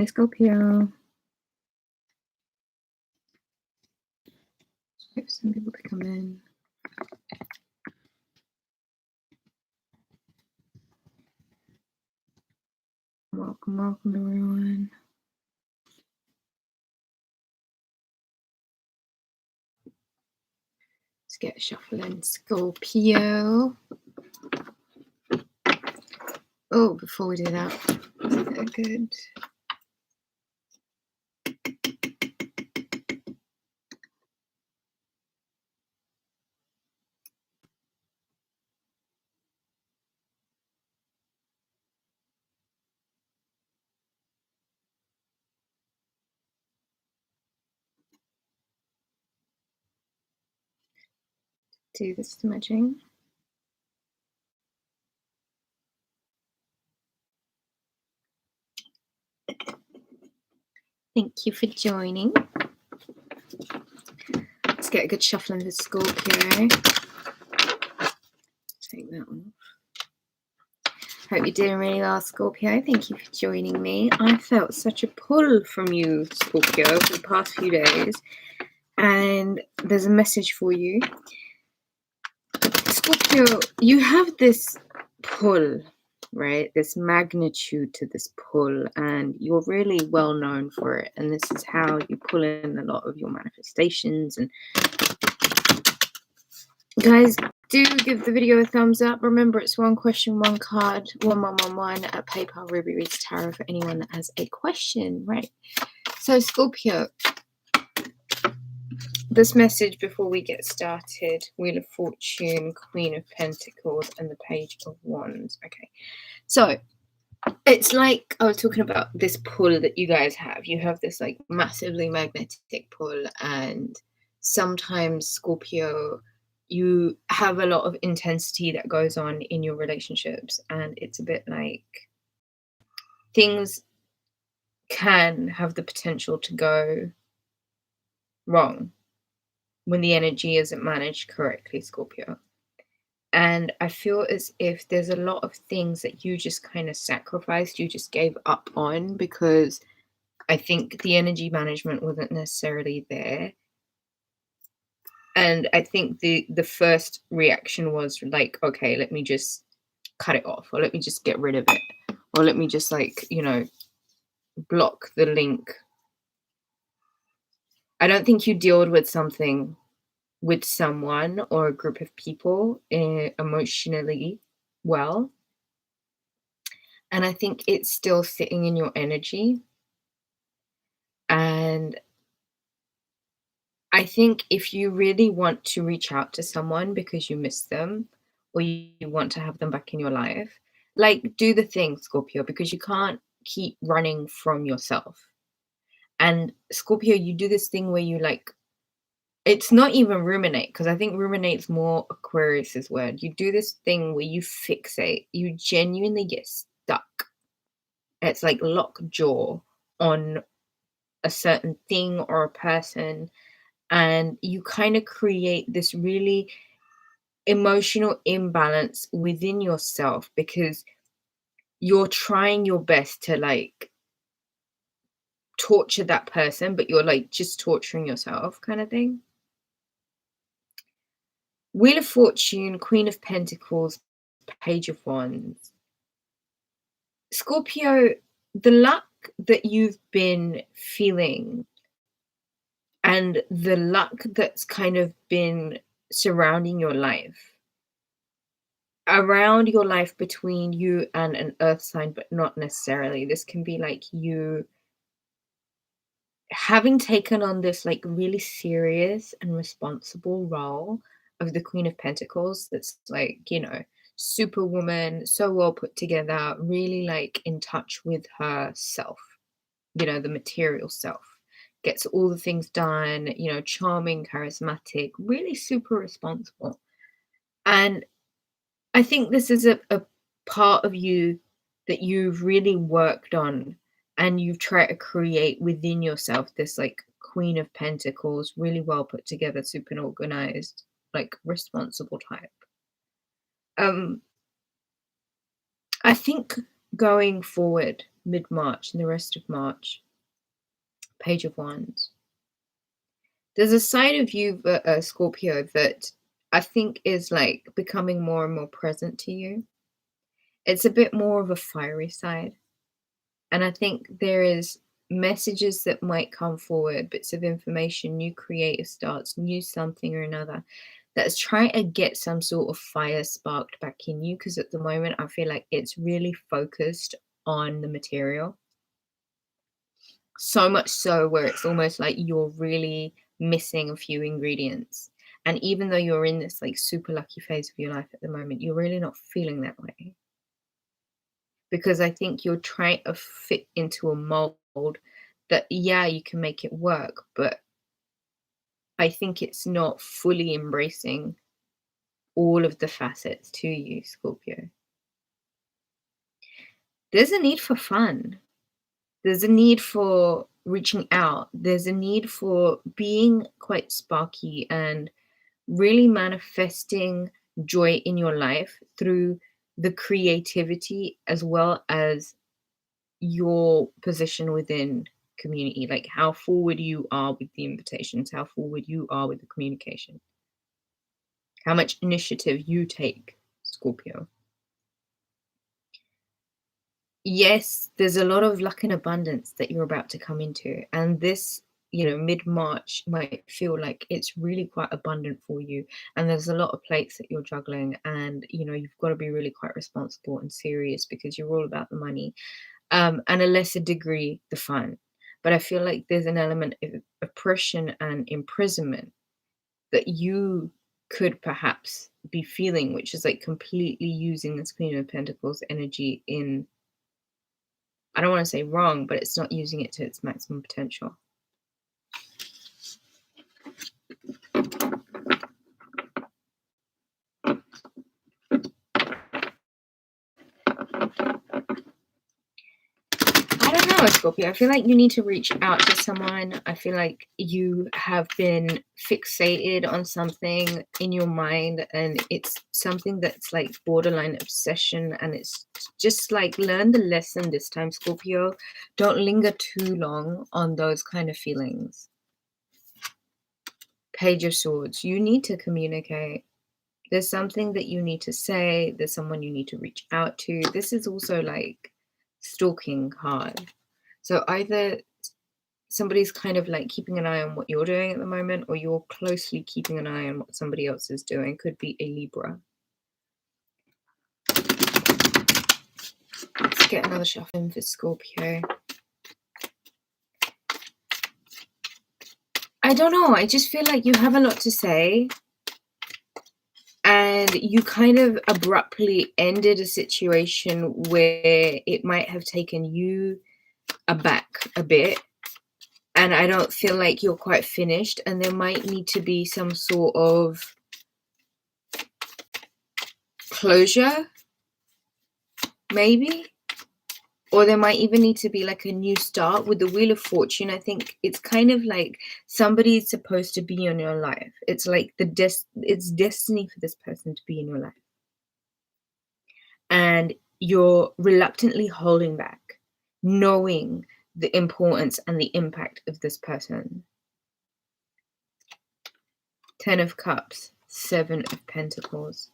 Hi, Scorpio. Wait for some people to come in. Welcome, everyone. Let's get shuffling, Scorpio. Oh, before we do that, good. Do the smudging. Thank you for joining. Let's get a good shuffling for Scorpio. Take that off. Hope you're doing really well, Scorpio. Thank you for joining me. I felt such a pull from you, Scorpio, for the past few days. And there's a message for you. Scorpio, you have this pull, right? This magnitude to this pull, and you're really well known for it. And this is how you pull in a lot of your manifestations. And guys, do give the video a thumbs up. Remember, it's one question, one card, 1111 at PayPal Ruby Reads Tarot for anyone that has a question, right? So, Scorpio, this message before we get started: Wheel of Fortune, Queen of Pentacles, and the Page of Wands. Okay, so it's like I was talking about this pull that you guys have. You have this like massively magnetic pull, and sometimes, Scorpio, you have a lot of intensity that goes on in your relationships, and it's a bit like things can have the potential to go wrong when the energy isn't managed correctly, Scorpio. And I feel as if there's a lot of things that you just kind of sacrificed, you just gave up on, because I think the energy management wasn't necessarily there. And I think the first reaction was like, okay, let me just cut it off, or let me just get rid of it, or let me just, like, you know, block the link. I don't think you dealt with something with someone or a group of people emotionally well. And I think it's still sitting in your energy. And I think if you really want to reach out to someone because you miss them, or you want to have them back in your life, like, do the thing, Scorpio, because you can't keep running from yourself. And Scorpio, you do this thing where you, like, it's not even ruminate, because I think ruminate's more Aquarius's word. You do this thing where you fixate, you genuinely get stuck. It's like lockjaw on a certain thing or a person, and you kind of create this really emotional imbalance within yourself because you're trying your best to, like, torture that person, but you're like just torturing yourself, kind of thing. Wheel of Fortune, Queen of Pentacles, Page of Wands. Scorpio, the luck that you've been feeling and the luck that's kind of been surrounding your life, around your life between you and an earth sign, but not necessarily. This can be like you having taken on this like really serious and responsible role of the Queen of Pentacles. That's like, you know, superwoman, so well put together, really like in touch with herself, you know, the material self, gets all the things done, you know, charming, charismatic, really super responsible. And I think this is a part of you that you've really worked on, and you've tried to create within yourself this like Queen of Pentacles, really well put together, super organized, like responsible type. I think going forward mid-March and the rest of March, Page of Wands. There's a side of you, Scorpio, that I think is like becoming more and more present to you. It's a bit more of a fiery side. And I think there is messages that might come forward, bits of information, new creative starts, new something or another that's trying to get some sort of fire sparked back in you. Because at the moment, I feel like it's really focused on the material. So much so where it's almost like you're really missing a few ingredients. And even though you're in this like super lucky phase of your life at the moment, you're really not feeling that way. Because I think you're trying to fit into a mold that, yeah, you can make it work, but I think it's not fully embracing all of the facets to you, Scorpio. There's a need for fun. There's a need for reaching out. There's a need for being quite sparky and really manifesting joy in your life through the creativity as well as your position within community, like how forward you are with the invitations, how forward you are with the communication, how much initiative you take, Scorpio. Yes, there's a lot of luck and abundance that you're about to come into, and this, mid-March might feel like it's really quite abundant for you, and there's a lot of plates that you're juggling, and you've got to be really quite responsible and serious because you're all about the money, and a lesser degree, the fun. But I feel like there's an element of oppression and imprisonment that you could perhaps be feeling, which is like completely using this Queen of Pentacles energy in, I don't want to say wrong, but it's not using it to its maximum potential. I don't know, Scorpio. I feel like you need to reach out to someone. I feel like you have been fixated on something in your mind, and it's something that's like borderline obsession. And it's just like, learn the lesson this time, Scorpio. Don't linger too long on those kind of feelings. Page of Swords. You need to communicate. There's something that you need to say. There's someone you need to reach out to. This is also like stalking hard. So either somebody's kind of like keeping an eye on what you're doing at the moment, or you're closely keeping an eye on what somebody else is doing. Could be a Libra. Let's get another shuffle in for Scorpio. I don't know. I just feel like you have a lot to say. And you kind of abruptly ended a situation where it might have taken you aback a bit. And I don't feel like you're quite finished. And there might need to be some sort of closure, maybe. Or there might even need to be like a new start with the Wheel of Fortune. I think it's kind of like somebody's supposed to be in your life. It's like it's destiny for this person to be in your life. And you're reluctantly holding back, knowing the importance and the impact of this person. 10 of Cups, 7 of Pentacles.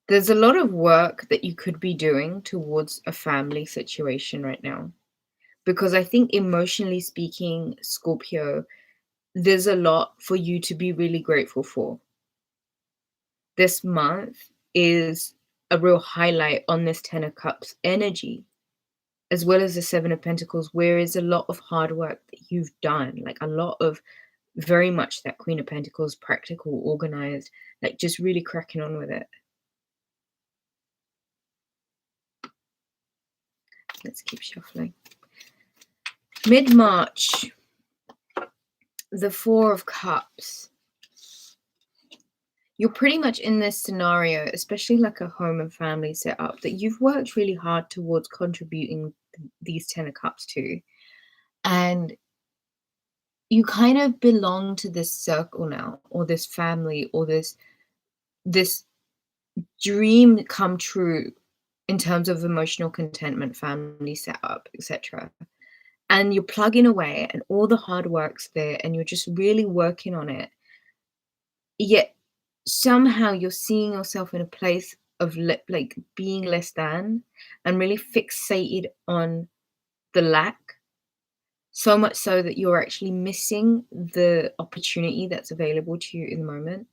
There's a lot of work that you could be doing towards a family situation right now. Because I think emotionally speaking, Scorpio, there's a lot for you to be really grateful for. This month is a real highlight on this 10 of Cups energy, as well as the 7 of Pentacles, where is a lot of hard work that you've done, like a lot of very much that Queen of Pentacles, practical, organized, like just really cracking on with it. Let's keep shuffling. Mid-March, the 4 of Cups. You're pretty much in this scenario, especially like a home and family setup, that you've worked really hard towards contributing these 10 of Cups to. And you kind of belong to this circle now, or this family, or this dream come true in terms of emotional contentment, family setup, etc. And you're plugging away and all the hard work's there and you're just really working on it. Yet somehow you're seeing yourself in a place of like being less than and really fixated on the lack, so much so that you're actually missing the opportunity that's available to you in the moment.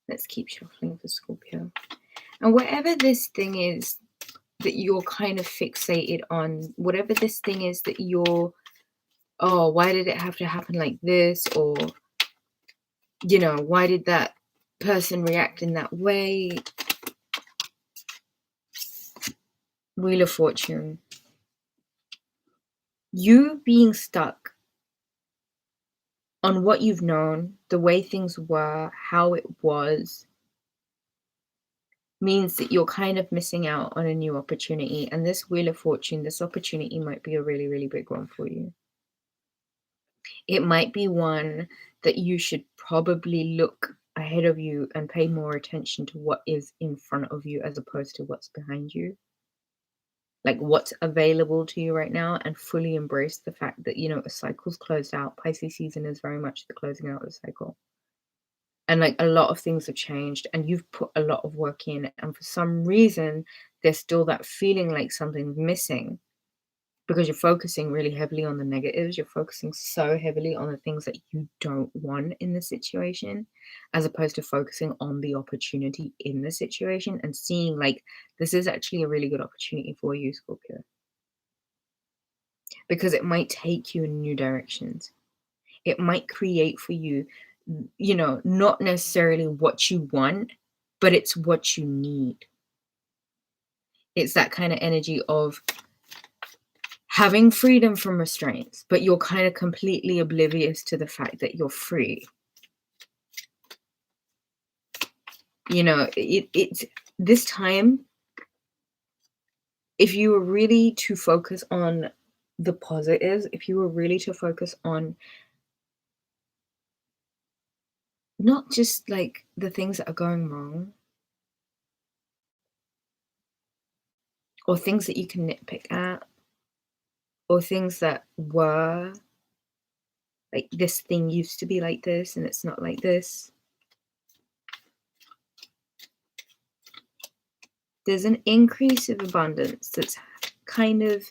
Let's keep shuffling for Scorpio. And whatever this thing is that you're kind of fixated on, whatever this thing is that you're, oh, why did it have to happen like this? Or, you know, why did that person react in that way? Wheel of Fortune. You being stuck on what you've known, the way things were, how it was, means that you're kind of missing out on a new opportunity. And this Wheel of Fortune, this opportunity might be a really, really big one for you. It might be one that you should probably look ahead of you and pay more attention to what is in front of you as opposed to what's behind you. Like what's available to you right now, and fully embrace the fact that, you know, a cycle's closed out. Pisces season is very much the closing out of the cycle. And like a lot of things have changed and you've put a lot of work in. And for some reason, there's still that feeling like something's missing because you're focusing really heavily on the negatives. You're focusing so heavily on the things that you don't want in the situation, as opposed to focusing on the opportunity in the situation and seeing like this is actually a really good opportunity for you, Scorpio, because it might take you in new directions. It might create for you, you know, not necessarily what you want, but it's what you need. It's that kind of energy of having freedom from restraints, but you're kind of completely oblivious to the fact that you're free. You know, it's this time, if you were really to focus on the positives, if you were really to focus on not just like the things that are going wrong or things that you can nitpick at or things that were like this thing used to be like this and it's not like this. There's an increase of abundance that's kind of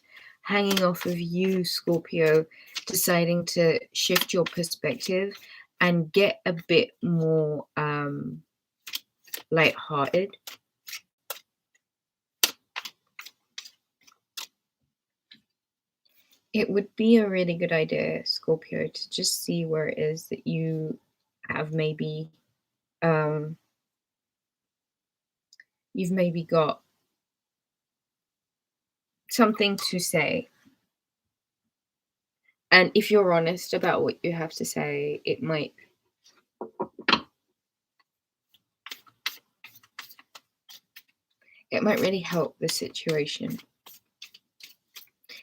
hanging off of you, Scorpio, deciding to shift your perspective and get a bit more lighthearted. It would be a really good idea, Scorpio, to just see where it is that you have maybe you've maybe got something to say. And if you're honest about what you have to say, it might really help the situation.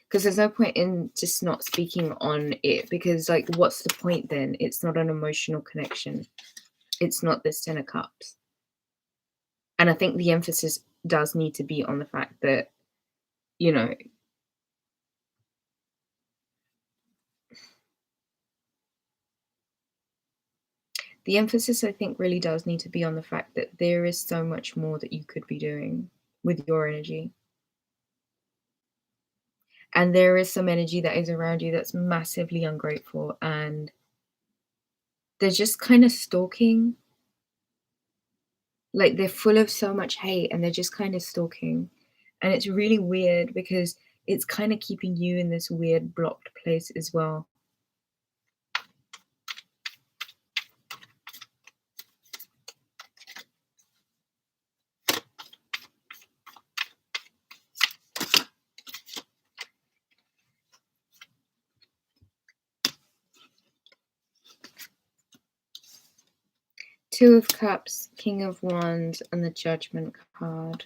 Because there's no point in just not speaking on it, because like what's the point then? It's not an emotional connection. It's not this 10 of Cups. And I think the emphasis does need to be on the fact that, you know, the emphasis I think really does need to be on the fact that there is so much more that you could be doing with your energy. And there is some energy that is around you that's massively ungrateful and they're just kind of stalking. Like they're full of so much hate and they're just kind of stalking. And it's really weird because it's kind of keeping you in this weird blocked place as well. Two of Cups, King of Wands, and the Judgment card.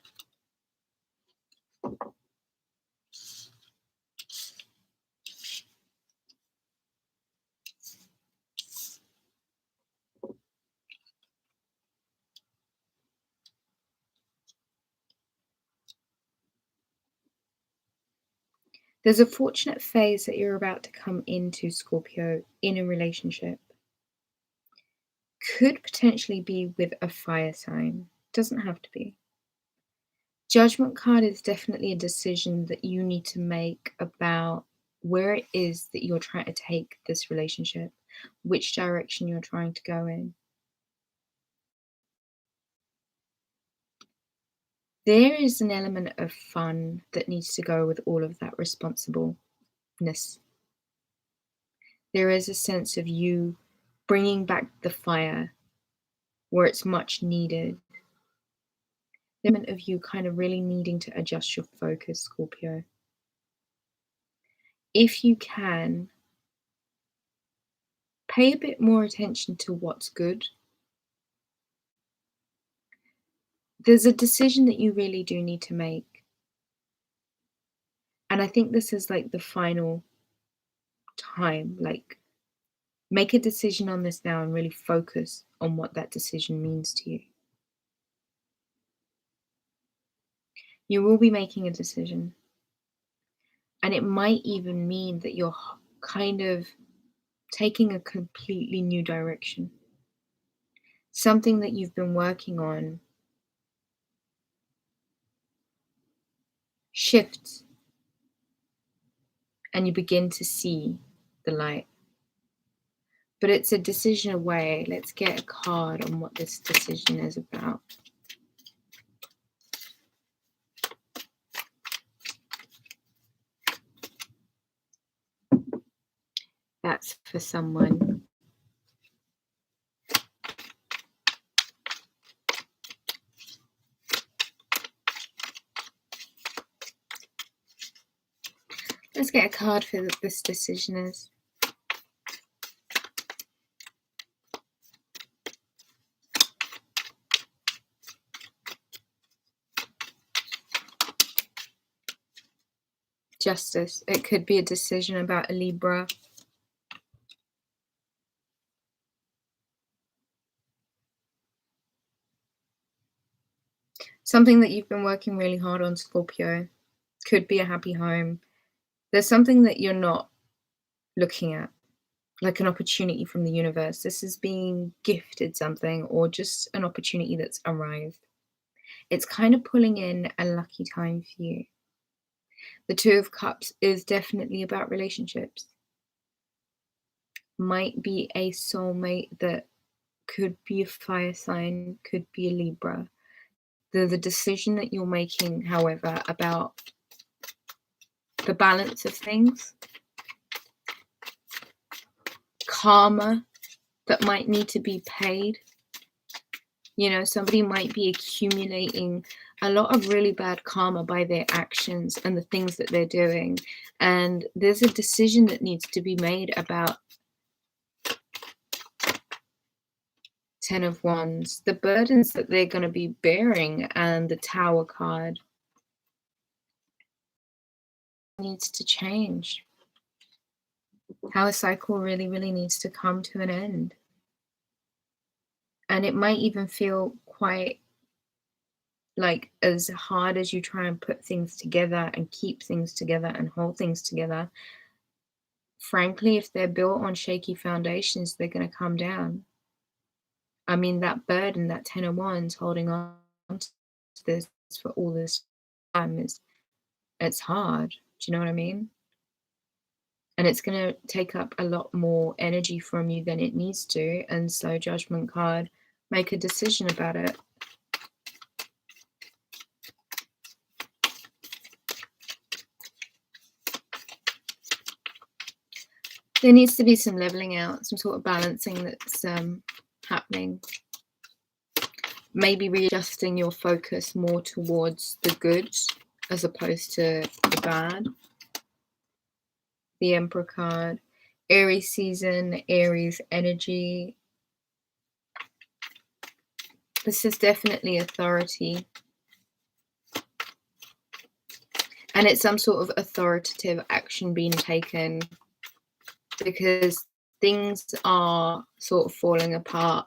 There's a fortunate phase that you're about to come into, Scorpio, in a relationship. Could potentially be with a fire sign. Doesn't have to be. Judgment card is definitely a decision that you need to make about where it is that you're trying to take this relationship, which direction you're trying to go in. There is an element of fun that needs to go with all of that responsibleness. There is a sense of you bringing back the fire where it's much needed. The element of you kind of really needing to adjust your focus, Scorpio. If you can, pay a bit more attention to what's good. There's a decision that you really do need to make. And I think this is like the final time, like make a decision on this now and really focus on what that decision means to you. You will be making a decision. And it might even mean that you're kind of taking a completely new direction. Something that you've been working on shifts and you begin to see the light. But it's a decision away. Let's get a card on what this decision is about. That's for someone. Let's get a card for what this decision is. Justice. It could be a decision about a Libra. Something that you've been working really hard on, Scorpio. Could be a happy home. There's something that you're not looking at, like an opportunity from the universe. This is being gifted something or just an opportunity that's arrived. It's kind of pulling in a lucky time for you. The Two of Cups is definitely about relationships. Might be a soulmate that could be a fire sign, could be a Libra. The decision that you're making, however, about the balance of things, karma that might need to be paid. You know, somebody might be accumulating a lot of really bad karma by their actions and the things that they're doing. And there's a decision that needs to be made about Ten of Wands, the burdens that they're going to be bearing, and the Tower card needs to change. How a cycle really, really needs to come to an end. And it might even feel quite like as hard as you try and put things together and keep things together and hold things together. Frankly, if they're built on shaky foundations, they're going to come down. I mean, that burden, that Ten of Wands holding on to this for all this time it's hard. Do you know what I mean? And it's going to take up a lot more energy from you than it needs to. And so, Judgment card, make a decision about it. There needs to be some leveling out, some sort of balancing that's happening. Maybe readjusting your focus more towards the good as opposed to the bad. The Emperor card, Aries season, Aries energy. This is definitely authority. And it's some sort of authoritative action being taken because things are sort of falling apart.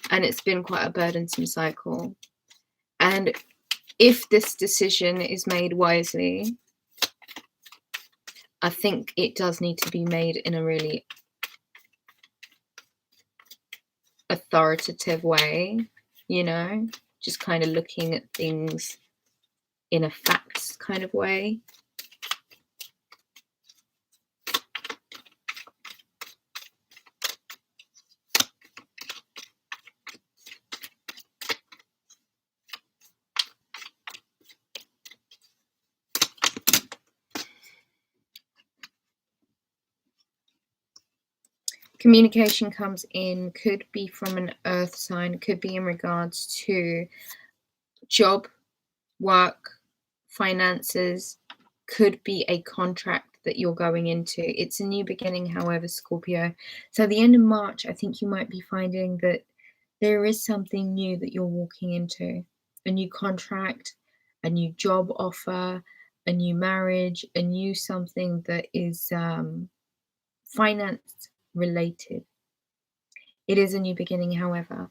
And it's been quite a burdensome cycle. And if this decision is made wisely, I think it does need to be made in a really authoritative way, you know, just kind of looking at things in a facts kind of way. Communication comes in, could be from an earth sign, could be in regards to job, work, finances, could be a contract that you're going into. It's a new beginning, however, Scorpio. So the end of March, I think you might be finding that there is something new that you're walking into, a new contract, a new job offer, a new marriage, a new something that is finance related. It is a new beginning, however.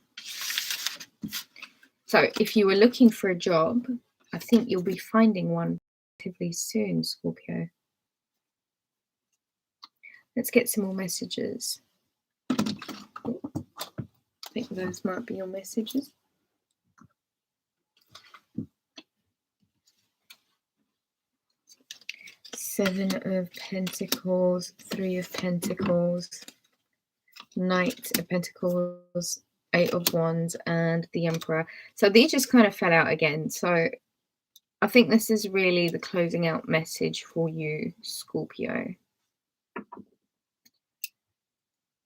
So if you were looking for a job, I think you'll be finding one relatively soon, Scorpio. Let's get some more messages. I think those might be your messages. Seven of Pentacles, Three of Pentacles, Knight of Pentacles, Eight of Wands, and the Emperor. So these just kind of fell out again. So I think this is really the closing out message for you, Scorpio.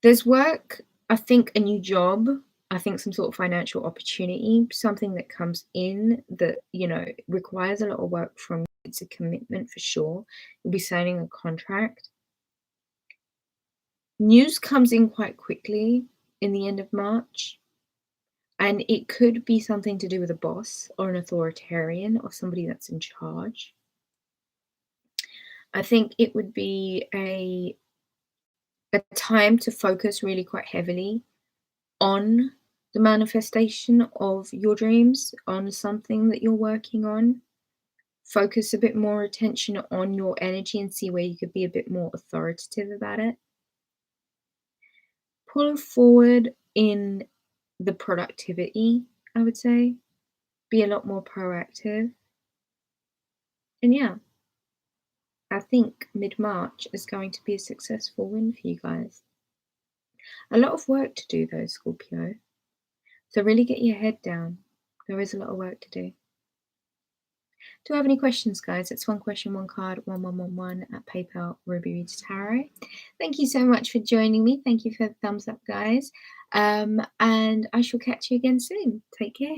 There's work, I think a new job, I think some sort of financial opportunity, something that comes in that, you know, requires a lot of work from you. It's a commitment for sure. You'll be signing a contract. News comes in quite quickly in the end of March. And it could be something to do with a boss or an authoritarian or somebody that's in charge. I think it would be a time to focus really quite heavily on the manifestation of your dreams, on something that you're working on. Focus a bit more attention on your energy and see where you could be a bit more authoritative about it. Pull forward in the productivity, I would say. Be a lot more proactive. And yeah, I think mid-March is going to be a successful win for you guys. A lot of work to do though, Scorpio. So really get your head down. There is a lot of work to do. Do you have any questions, guys? It's one question, one card, 1111 at PayPal, Ruby Reads Tarot. Thank you so much for joining me. Thank you for the thumbs up, guys. And I shall catch you again soon. Take care.